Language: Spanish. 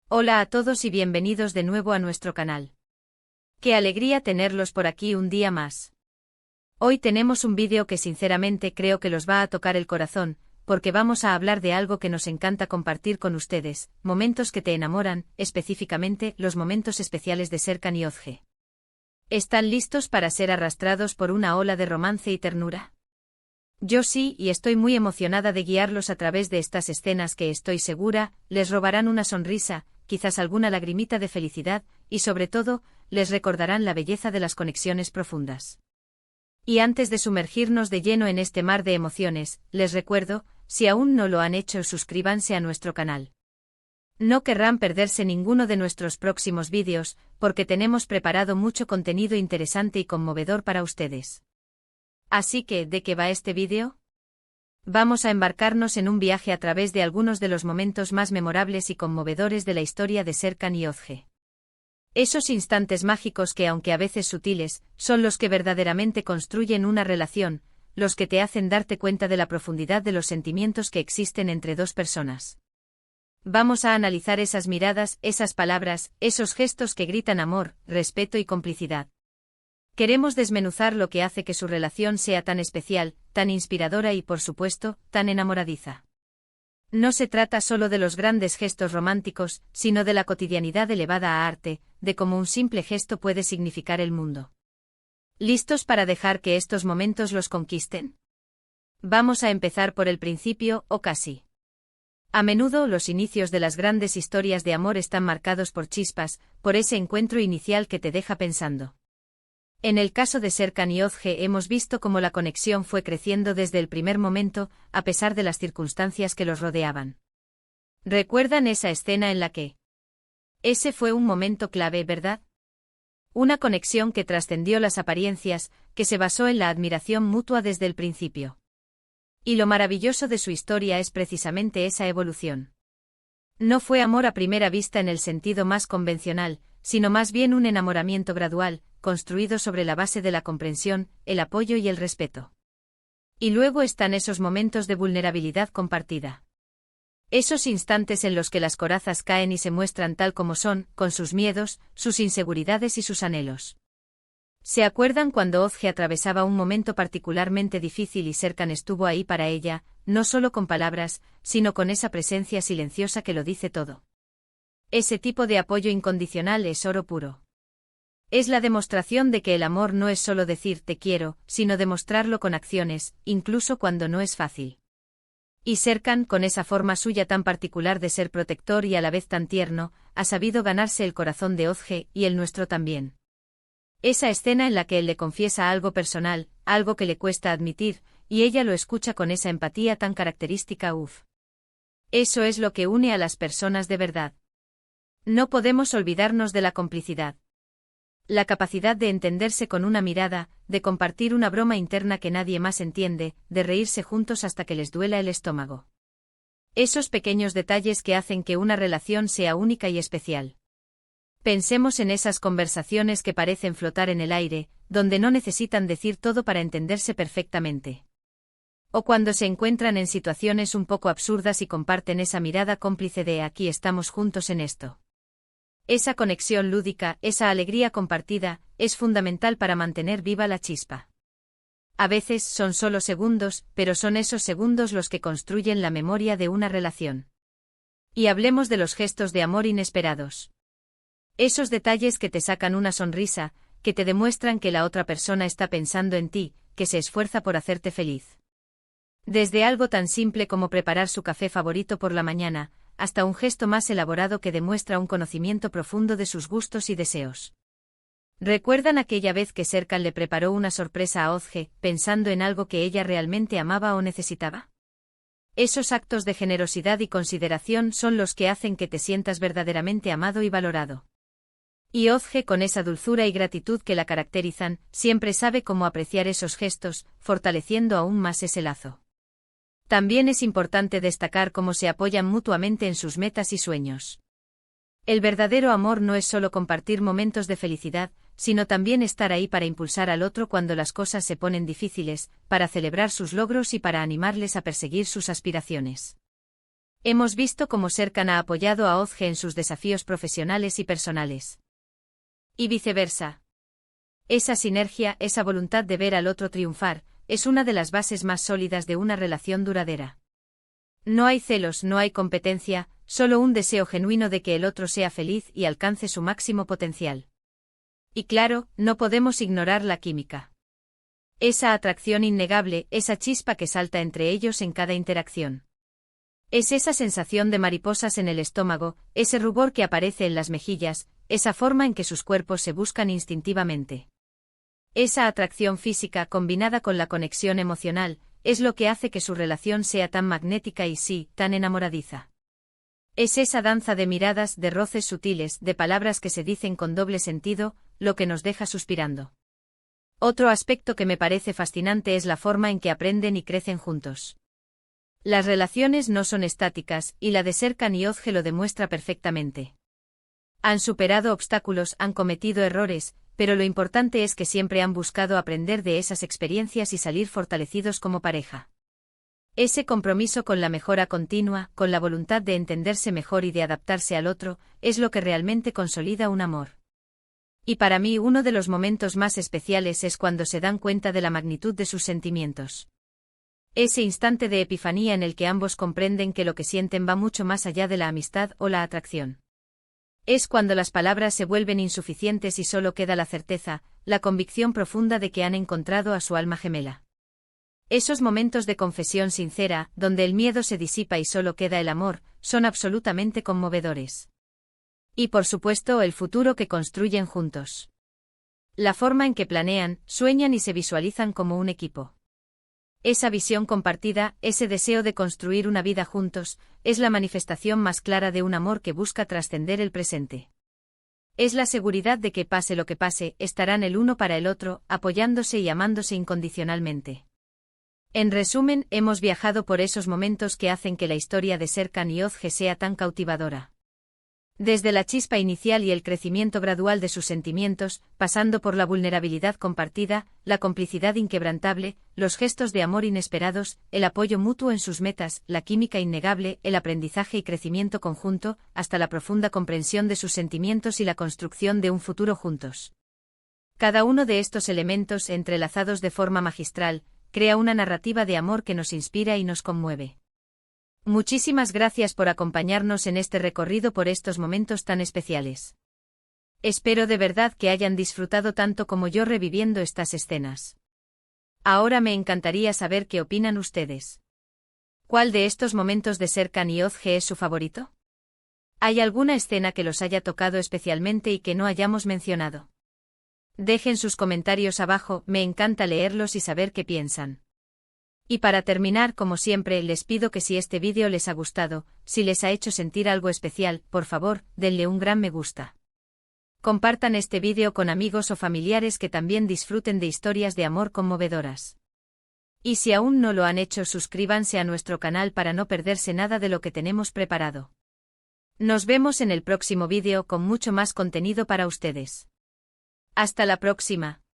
Hola a todos y bienvenidos de nuevo a nuestro canal. Qué alegría tenerlos por aquí un día más. Hoy tenemos un vídeo que sinceramente creo que los va a tocar el corazón, porque vamos a hablar de algo que nos encanta compartir con ustedes, momentos que te enamoran, específicamente los momentos especiales de Serkan y Özge. ¿Están listos para ser arrastrados por una ola de romance y ternura? Yo sí, y estoy muy emocionada de guiarlos a través de estas escenas que estoy segura, les robarán una sonrisa, quizás alguna lagrimita de felicidad, y sobre todo, les recordarán la belleza de las conexiones profundas. Y antes de sumergirnos de lleno en este mar de emociones, les recuerdo, si aún no lo han hecho, suscríbanse a nuestro canal. No querrán perderse ninguno de nuestros próximos vídeos, porque tenemos preparado mucho contenido interesante y conmovedor para ustedes. Así que, ¿de qué va este vídeo? Vamos a embarcarnos en un viaje a través de algunos de los momentos más memorables y conmovedores de la historia de Serkan y Özge. Esos instantes mágicos que, aunque a veces sutiles, son los que verdaderamente construyen una relación, los que te hacen darte cuenta de la profundidad de los sentimientos que existen entre dos personas. Vamos a analizar esas miradas, esas palabras, esos gestos que gritan amor, respeto y complicidad. Queremos desmenuzar lo que hace que su relación sea tan especial, tan inspiradora y, por supuesto, tan enamoradiza. No se trata solo de los grandes gestos románticos, sino de la cotidianidad elevada a arte, de cómo un simple gesto puede significar el mundo. ¿Listos para dejar que estos momentos los conquisten? Vamos a empezar por el principio, o casi. A menudo los inicios de las grandes historias de amor están marcados por chispas, por ese encuentro inicial que te deja pensando. En el caso de Serkan y Özge hemos visto cómo la conexión fue creciendo desde el primer momento, a pesar de las circunstancias que los rodeaban. ¿Recuerdan esa escena en la que? Ese fue un momento clave, ¿verdad? Una conexión que trascendió las apariencias, que se basó en la admiración mutua desde el principio. Y lo maravilloso de su historia es precisamente esa evolución. No fue amor a primera vista en el sentido más convencional, sino más bien un enamoramiento gradual, construido sobre la base de la comprensión, el apoyo y el respeto. Y luego están esos momentos de vulnerabilidad compartida. Esos instantes en los que las corazas caen y se muestran tal como son, con sus miedos, sus inseguridades y sus anhelos. ¿Se acuerdan cuando Özge atravesaba un momento particularmente difícil y Serkan estuvo ahí para ella, no solo con palabras, sino con esa presencia silenciosa que lo dice todo? Ese tipo de apoyo incondicional es oro puro. Es la demostración de que el amor no es solo decir te quiero, sino demostrarlo con acciones, incluso cuando no es fácil. Y Serkan, con esa forma suya tan particular de ser protector y a la vez tan tierno, ha sabido ganarse el corazón de Özge, y el nuestro también. Esa escena en la que él le confiesa algo personal, algo que le cuesta admitir, y ella lo escucha con esa empatía tan característica. Eso es lo que une a las personas de verdad. No podemos olvidarnos de la complicidad. La capacidad de entenderse con una mirada, de compartir una broma interna que nadie más entiende, de reírse juntos hasta que les duela el estómago. Esos pequeños detalles que hacen que una relación sea única y especial. Pensemos en esas conversaciones que parecen flotar en el aire, donde no necesitan decir todo para entenderse perfectamente. O cuando se encuentran en situaciones un poco absurdas y comparten esa mirada cómplice de aquí estamos juntos en esto. Esa conexión lúdica, esa alegría compartida, es fundamental para mantener viva la chispa. A veces son solo segundos, pero son esos segundos los que construyen la memoria de una relación. Y hablemos de los gestos de amor inesperados. Esos detalles que te sacan una sonrisa, que te demuestran que la otra persona está pensando en ti, que se esfuerza por hacerte feliz. Desde algo tan simple como preparar su café favorito por la mañana, hasta un gesto más elaborado que demuestra un conocimiento profundo de sus gustos y deseos. ¿Recuerdan aquella vez que Serkan le preparó una sorpresa a Özge, pensando en algo que ella realmente amaba o necesitaba? Esos actos de generosidad y consideración son los que hacen que te sientas verdaderamente amado y valorado. Y Özge, con esa dulzura y gratitud que la caracterizan, siempre sabe cómo apreciar esos gestos, fortaleciendo aún más ese lazo. También es importante destacar cómo se apoyan mutuamente en sus metas y sueños. El verdadero amor no es solo compartir momentos de felicidad, sino también estar ahí para impulsar al otro cuando las cosas se ponen difíciles, para celebrar sus logros y para animarles a perseguir sus aspiraciones. Hemos visto cómo Serkan ha apoyado a Ozge en sus desafíos profesionales y personales. Y viceversa. Esa sinergia, esa voluntad de ver al otro triunfar, es una de las bases más sólidas de una relación duradera. No hay celos, no hay competencia, solo un deseo genuino de que el otro sea feliz y alcance su máximo potencial. Y claro, no podemos ignorar la química. Esa atracción innegable, esa chispa que salta entre ellos en cada interacción. Es esa sensación de mariposas en el estómago, ese rubor que aparece en las mejillas, esa forma en que sus cuerpos se buscan instintivamente. Esa atracción física combinada con la conexión emocional, es lo que hace que su relación sea tan magnética y sí, tan enamoradiza. Es esa danza de miradas, de roces sutiles, de palabras que se dicen con doble sentido, lo que nos deja suspirando. Otro aspecto que me parece fascinante es la forma en que aprenden y crecen juntos. Las relaciones no son estáticas, y la de Serkan y Ozge lo demuestra perfectamente. Han superado obstáculos, han cometido errores, pero lo importante es que siempre han buscado aprender de esas experiencias y salir fortalecidos como pareja. Ese compromiso con la mejora continua, con la voluntad de entenderse mejor y de adaptarse al otro, es lo que realmente consolida un amor. Y para mí uno de los momentos más especiales es cuando se dan cuenta de la magnitud de sus sentimientos. Ese instante de epifanía en el que ambos comprenden que lo que sienten va mucho más allá de la amistad o la atracción. Es cuando las palabras se vuelven insuficientes y solo queda la certeza, la convicción profunda de que han encontrado a su alma gemela. Esos momentos de confesión sincera, donde el miedo se disipa y solo queda el amor, son absolutamente conmovedores. Y por supuesto el futuro que construyen juntos. La forma en que planean, sueñan y se visualizan como un equipo. Esa visión compartida, ese deseo de construir una vida juntos, es la manifestación más clara de un amor que busca trascender el presente. Es la seguridad de que pase lo que pase, estarán el uno para el otro, apoyándose y amándose incondicionalmente. En resumen, hemos viajado por esos momentos que hacen que la historia de Serkan y Ozge sea tan cautivadora. Desde la chispa inicial y el crecimiento gradual de sus sentimientos, pasando por la vulnerabilidad compartida, la complicidad inquebrantable, los gestos de amor inesperados, el apoyo mutuo en sus metas, la química innegable, el aprendizaje y crecimiento conjunto, hasta la profunda comprensión de sus sentimientos y la construcción de un futuro juntos. Cada uno de estos elementos, entrelazados de forma magistral, crea una narrativa de amor que nos inspira y nos conmueve. Muchísimas gracias por acompañarnos en este recorrido por estos momentos tan especiales. Espero de verdad que hayan disfrutado tanto como yo reviviendo estas escenas. Ahora me encantaría saber qué opinan ustedes. ¿Cuál de estos momentos de Serkan y Ozge es su favorito? ¿Hay alguna escena que los haya tocado especialmente y que no hayamos mencionado? Dejen sus comentarios abajo, me encanta leerlos y saber qué piensan. Y para terminar, como siempre, les pido que si este vídeo les ha gustado, si les ha hecho sentir algo especial, por favor, denle un gran me gusta. Compartan este vídeo con amigos o familiares que también disfruten de historias de amor conmovedoras. Y si aún no lo han hecho, suscríbanse a nuestro canal para no perderse nada de lo que tenemos preparado. Nos vemos en el próximo vídeo con mucho más contenido para ustedes. Hasta la próxima.